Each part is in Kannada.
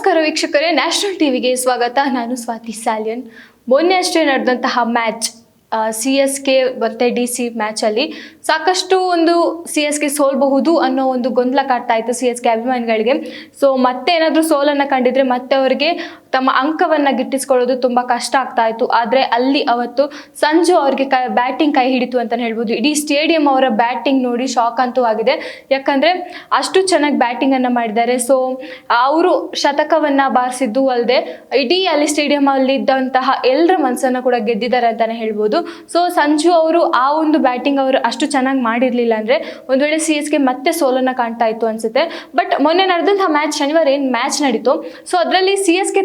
ನಮಸ್ಕಾರ ವೀಕ್ಷಕರೇ, ನ್ಯಾಷನಲ್ ಟಿವಿಗೆ ಸ್ವಾಗತ. ನಾನು ಸ್ವಾತಿ ಸಾಲಿಯನ್. ಮೊನ್ನೆ ಅಷ್ಟೇ ನಡೆದಂತಹ ಮ್ಯಾಚ್ CSK ಮತ್ತು DC ಮ್ಯಾಚಲ್ಲಿ ಸಾಕಷ್ಟು ಒಂದು CSK ಸೋಲ್ಬಹುದು ಅನ್ನೋ ಒಂದು ಗೊಂದಲ ಕಾಡ್ತಾ ಇತ್ತು CSK ಅಭಿಮಾನಿಗಳಿಗೆ. ಸೊ ಮತ್ತೆ ಏನಾದರೂ ಸೋಲನ್ನು ಕಂಡಿದ್ರೆ ಮತ್ತೆ ಅವರಿಗೆ ತಮ್ಮ ಅಂಕವನ್ನು ಗಿಟ್ಟಿಸ್ಕೊಳ್ಳೋದು ತುಂಬ ಕಷ್ಟ ಆಗ್ತಾ ಇತ್ತು. ಆದರೆ ಅಲ್ಲಿ ಅವತ್ತು ಸಂಜು ಅವರಿಗೆ ಬ್ಯಾಟಿಂಗ್ ಕೈ ಹಿಡಿತು ಅಂತಲೇ ಹೇಳ್ಬೋದು. ಇಡೀ ಸ್ಟೇಡಿಯಂ ಅವರ ಬ್ಯಾಟಿಂಗ್ ನೋಡಿ ಶಾಕ್ ಅಂತೂ ಆಗಿದೆ. ಯಾಕಂದರೆ ಅಷ್ಟು ಚೆನ್ನಾಗಿ ಬ್ಯಾಟಿಂಗನ್ನು ಮಾಡಿದ್ದಾರೆ. ಸೊ ಅವರು ಶತಕವನ್ನು ಬಾರಿಸಿದ್ದು ಅಲ್ಲದೆ ಇಡೀ ಅಲ್ಲಿ ಸ್ಟೇಡಿಯಮಲ್ಲಿ ಇದ್ದಂತಹ ಎಲ್ಲರ ಮನಸ್ಸನ್ನು ಕೂಡ ಗೆದ್ದಿದ್ದಾರೆ ಅಂತಲೇ ಹೇಳ್ಬೋದು. ಸೊ ಸಂಜು ಅವರು ಆ ಒಂದು ಬ್ಯಾಟಿಂಗ್ ಅವರು ಅಷ್ಟು ಚೆನ್ನಾಗಿ ಮಾಡಿರಲಿಲ್ಲ ಅಂದರೆ ಒಂದು ವೇಳೆ CSK ಮತ್ತೆ ಸೋಲನ್ನು ಕಾಣ್ತಾ ಇತ್ತು ಅನಿಸುತ್ತೆ. ಬಟ್ ಮೊನ್ನೆ ನಡೆದಂಥ ಮ್ಯಾಚ್, ಶನಿವಾರ ಏನು ಮ್ಯಾಚ್ ನಡೀತು, ಸೊ ಅದರಲ್ಲಿ CSK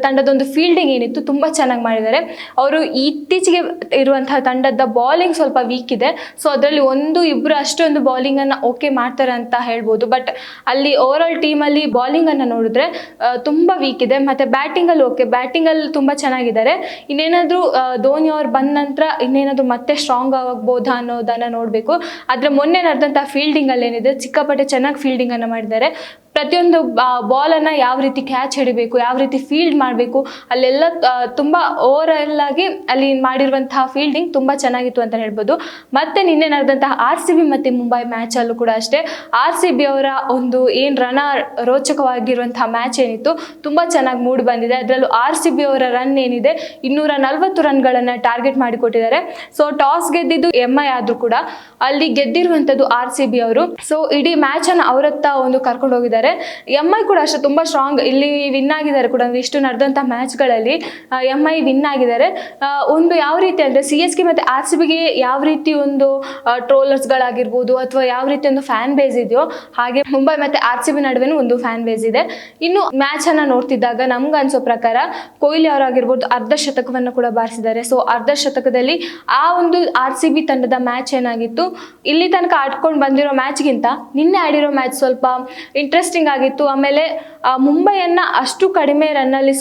ತಂಡದೊಂದು ಫೀಲ್ಡಿಂಗ್ ಏನಿತ್ತು ತುಂಬ ಚೆನ್ನಾಗಿ ಮಾಡಿದ್ದಾರೆ. ಅವರು ಇತ್ತೀಚೆಗೆ ಇರುವಂತಹ ತಂಡದ ಬಾಲಿಂಗ್ ಸ್ವಲ್ಪ ವೀಕ್ ಇದೆ. ಸೊ ಅದರಲ್ಲಿ ಇಬ್ಬರು ಅಷ್ಟೊಂದು ಬಾಲಿಂಗನ್ನು ಓಕೆ ಮಾಡ್ತಾರೆ ಅಂತ ಹೇಳ್ಬೋದು. ಬಟ್ ಅಲ್ಲಿ ಓವರ್ ಆಲ್ ಟೀಮಲ್ಲಿ ಬಾಲಿಂಗನ್ನು ನೋಡಿದ್ರೆ ತುಂಬ ವೀಕ್ ಇದೆ. ಮತ್ತು ಬ್ಯಾಟಿಂಗಲ್ಲಿ ಓಕೆ, ಬ್ಯಾಟಿಂಗಲ್ಲಿ ತುಂಬ ಚೆನ್ನಾಗಿದ್ದಾರೆ. ಇನ್ನೇನಾದರೂ ಧೋನಿ ಅವ್ರು ಬಂದ ನಂತರ ಇನ್ನೇನಾದರೂ ಮತ್ತೆ ಸ್ಟ್ರಾಂಗ್ ಆಗ್ಬೋದಾ ಅನ್ನೋದನ್ನು ನೋಡಬೇಕು. ಆದರೆ ಮೊನ್ನೆ ನಡೆದಂಥ ಫೀಲ್ಡಿಂಗಲ್ಲಿ ಏನಿದೆ, ಸಿಕ್ಕಾಪಟ್ಟೆ ಚೆನ್ನಾಗಿ ಫೀಲ್ಡಿಂಗನ್ನು ಮಾಡಿದ್ದಾರೆ. ಪ್ರತಿಯೊಂದು ಬಾಲನ್ನು ಯಾವ ರೀತಿ ಕ್ಯಾಚ್ ಹಿಡಿಬೇಕು, ಯಾವ ರೀತಿ ಫೀಲ್ಡ್ ಮಾಡಬೇಕು, ಅಲ್ಲೆಲ್ಲ ತುಂಬ ಓವರಾಲ್ ಆಗಿ ಅಲ್ಲಿ ಮಾಡಿರುವಂತಹ ಫೀಲ್ಡಿಂಗ್ ತುಂಬ ಚೆನ್ನಾಗಿತ್ತು ಅಂತ ಹೇಳ್ಬೋದು. ಮತ್ತು ನಿನ್ನೆ ನಡೆದಂತಹ RCB ಮತ್ತು ಮುಂಬೈ ಮ್ಯಾಚಲ್ಲೂ ಕೂಡ ಅಷ್ಟೇ, RCB ಅವರ ಒಂದು ಏನು ರೋಚಕವಾಗಿರುವಂತಹ ಮ್ಯಾಚ್ ಏನಿತ್ತು ತುಂಬ ಚೆನ್ನಾಗಿ ಮೂಡಿ ಬಂದಿದೆ. ಅದರಲ್ಲೂ RCB ಅವರ ರನ್ ಏನಿದೆ 240 ರನ್ಗಳನ್ನು ಟಾರ್ಗೆಟ್ ಮಾಡಿಕೊಟ್ಟಿದ್ದಾರೆ. ಸೊ ಟಾಸ್ ಗೆದ್ದಿದ್ದು MI ಆದರೂ ಕೂಡ ಅಲ್ಲಿ ಗೆದ್ದಿರುವಂಥದ್ದು RCB ಅವರು. ಸೊ ಇಡೀ ಮ್ಯಾಚನ್ನು ಅವರತ್ತ ಒಂದು ಕರ್ಕೊಂಡು ಹೋಗಿದ್ದಾರೆ. MI ಕೂಡ ಅಷ್ಟೇ ತುಂಬ ಸ್ಟ್ರಾಂಗ್ ಇಲ್ಲಿ ವಿನ್ ಆಗಿದ್ದಾರೆ ಕೂಡ. ಇಷ್ಟು ನಡೆದಂಥ ಮ್ಯಾಚ್ಗಳಲ್ಲಿ MI ವಿನ್ ಆಗಿದ್ದಾರೆ. ಒಂದು ಯಾವ ರೀತಿ ಅಂದರೆ CSK ಮತ್ತು RCBಗೆ ಯಾವ ರೀತಿ ಒಂದು ಟ್ರೋಲರ್ಸ್ಗಳಾಗಿರ್ಬೋದು ಅಥವಾ ಯಾವ ರೀತಿ ಒಂದು ಫ್ಯಾನ್ ಬೇಸ್ ಇದೆಯೋ, ಹಾಗೆ ಮುಂಬೈ ಮತ್ತು RCB ನಡುವೆನೂ ಒಂದು ಫ್ಯಾನ್ ಬೇಸ್ ಇದೆ. ಇನ್ನು ಮ್ಯಾಚನ್ನು ನೋಡ್ತಿದ್ದಾಗ ನಮ್ಗೆ ಅನ್ಸೋ ಪ್ರಕಾರ ಕೊಹ್ಲಿ ಅವರಾಗಿರ್ಬೋದು ಅರ್ಧ ಶತಕವನ್ನು ಕೂಡ ಬಾರಿಸಿದ್ದಾರೆ. ಸೊ ಅರ್ಧ ಶತಕದಲ್ಲಿ ಆ ಒಂದು RCB ತಂಡದ ಮ್ಯಾಚ್ ಏನಾಗಿತ್ತು, ಇಲ್ಲಿ ತನಕ ಆಡ್ಕೊಂಡು ಬಂದಿರೋ ಮ್ಯಾಚ್ಗಿಂತ ನಿನ್ನೆ ಆಡಿರೋ ಮ್ಯಾಚ್ ಸ್ವಲ್ಪ ಇಂಟ್ರೆಸ್ಟಿಂಗ್ ಆಗಿತ್ತು. ಆಮೇಲೆ ಮುಂಬೈಯನ್ನು ಅಷ್ಟು ಕಡಿಮೆ ರನ್ನಲ್ಲಿ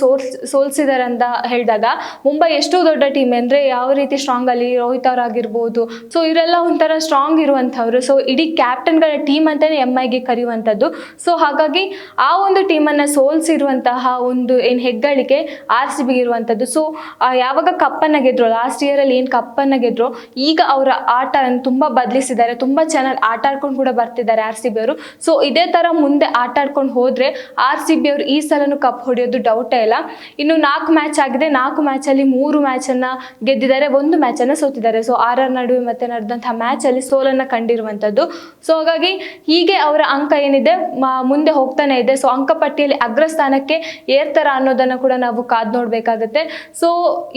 ಸೋಲ್ಸಿದ್ದಾರೆ ಅಂತ ಹೇಳಿದಾಗ, ಮುಂಬೈ ಎಷ್ಟು ದೊಡ್ಡ ಟೀಮ್ ಅಂದರೆ ಯಾವ ರೀತಿ ಸ್ಟ್ರಾಂಗ್ ಅಲ್ಲಿ ರೋಹಿತ್ ಅವರಾಗಿರ್ಬೋದು, ಸೊ ಇವರೆಲ್ಲ ಒಂಥರ ಸ್ಟ್ರಾಂಗ್ ಇರುವಂಥವ್ರು. ಸೊ ಇಡೀ ಕ್ಯಾಪ್ಟನ್ಗಳ ಟೀಮ್ ಅಂತಲೇ MIಗೆ ಕರೆಯುವಂಥದ್ದು. ಸೊ ಹಾಗಾಗಿ ಆ ಒಂದು ಟೀಮನ್ನು ಸೋಲ್ಸಿರುವಂತಹ ಒಂದು ಏನು ಹೆಗ್ಗಳಿಕೆ RCBಗೆ ಇರುವಂಥದ್ದು. ಸೊ ಯಾವಾಗ ಕಪ್ಪನ್ನು ಗೆದ್ರು, ಲಾಸ್ಟ್ ಇಯರಲ್ಲಿ ಏನು ಕಪ್ಪನ್ನು ಗೆದ್ರು, ಈಗ ಅವರ ಆಟ ತುಂಬ ಬದಲಿಸಿದ್ದಾರೆ. ತುಂಬ ಚೆನ್ನಾಗಿ ಆಟ ಆಡ್ಕೊಂಡು ಕೂಡ ಬರ್ತಿದ್ದಾರೆ RCB ಅವರು. ಸೊ ಇದೇ ಥರ ಮುಂದೆ ಆಟ ಆಡ್ಕೊಂಡು ಹೋದರೆ RCB ಅವರು ಈ ಸಲನೂ ಕಪ್ ಹೊಡೆಯೋದು ಡೌಟೇ ಇಲ್ಲ. ಇನ್ನು 4 ಮ್ಯಾಚ್ ಆಗಿದೆ, 4 ಮ್ಯಾಚಲ್ಲಿ 3 ಮ್ಯಾಚನ್ನು ಗೆದ್ದಿದ್ದಾರೆ, 1 ಮ್ಯಾಚನ್ನು ಸೋತಿದ್ದಾರೆ. ಸೊ RR ನಡುವೆ ಮತ್ತೆ ನಡೆದಂಥ ಮ್ಯಾಚಲ್ಲಿ ಸೋಲನ್ನು ಕಂಡಿರುವಂಥದ್ದು. ಸೊ ಹಾಗಾಗಿ ಹೀಗೆ ಅವರ ಅಂಕ ಏನಿದೆ ಮುಂದೆ ಹೋಗ್ತಾನೆ ಇದೆ. ಸೊ ಅಂಕಪಟ್ಟಿಯಲ್ಲಿ ಅಗ್ರಸ್ಥಾನಕ್ಕೆ ಏರ್ತಾರ ಅನ್ನೋದನ್ನು ಕೂಡ ನಾವು ಕಾದು ನೋಡಬೇಕಾಗುತ್ತೆ. ಸೊ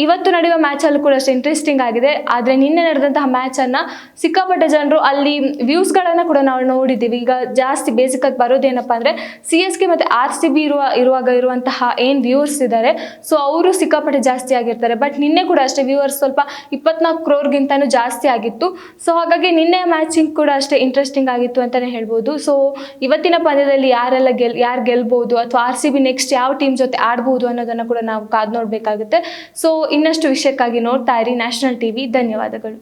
ಇವತ್ತು ನಡೆಯುವ ಮ್ಯಾಚಲ್ಲೂ ಕೂಡ ಅಷ್ಟು ಇಂಟ್ರೆಸ್ಟಿಂಗ್ ಆಗಿದೆ. ಆದರೆ ನಿನ್ನೆ ನಡೆದಂತಹ ಮ್ಯಾಚನ್ನು ಸಿಕ್ಕಾಪಟ್ಟೆ ಜನರು ಅಲ್ಲಿ ವ್ಯೂಸ್ಗಳನ್ನು ಕೂಡ ನಾವು ನೋಡಿದ್ದೀವಿ. ಈಗ ಜಾಸ್ತಿ ಬೇಸಿಕಾಗಿ ಬರೋದೇನಪ್ಪ ಅಂದರೆ CSK ಮತ್ತು RCB ಇರುವಾಗ ಇರುವಂತಹ ಏನು ವ್ಯೂವರ್ಸ್ ಇದ್ದಾರೆ, ಸೊ ಅವರು ಸಿಕ್ಕಾಪಟ್ಟೆ ಜಾಸ್ತಿ ಆಗಿರ್ತಾರೆ. ಬಟ್ ನಿನ್ನೆ ಕೂಡ ಅಷ್ಟೇ ವ್ಯೂವರ್ಸ್ ಸ್ವಲ್ಪ 24 ಕ್ರೋರ್ಗಿಂತನೂ ಜಾಸ್ತಿ ಆಗಿತ್ತು. ಸೊ ಹಾಗಾಗಿ ನಿನ್ನೆ ಮ್ಯಾಚಿಂಗ್ ಕೂಡ ಅಷ್ಟೇ ಇಂಟ್ರೆಸ್ಟಿಂಗ್ ಆಗಿತ್ತು ಅಂತಲೇ ಹೇಳ್ಬೋದು. ಸೊ ಇವತ್ತಿನ ಪಂದ್ಯದಲ್ಲಿ ಯಾರು ಗೆಲ್ಬೋದು ಅಥವಾ RCB ನೆಕ್ಸ್ಟ್ ಯಾವ ಟೀಮ್ ಜೊತೆ ಆಡ್ಬೋದು ಅನ್ನೋದನ್ನು ಕೂಡ ನಾವು ಕಾದು ನೋಡಬೇಕಾಗುತ್ತೆ. ಸೊ ಇನ್ನಷ್ಟು ವಿಷಯಕ್ಕಾಗಿ ನೋಡ್ತಾ ಇರಿ ನ್ಯಾಷನಲ್ ಟಿವಿ. ಧನ್ಯವಾದಗಳು.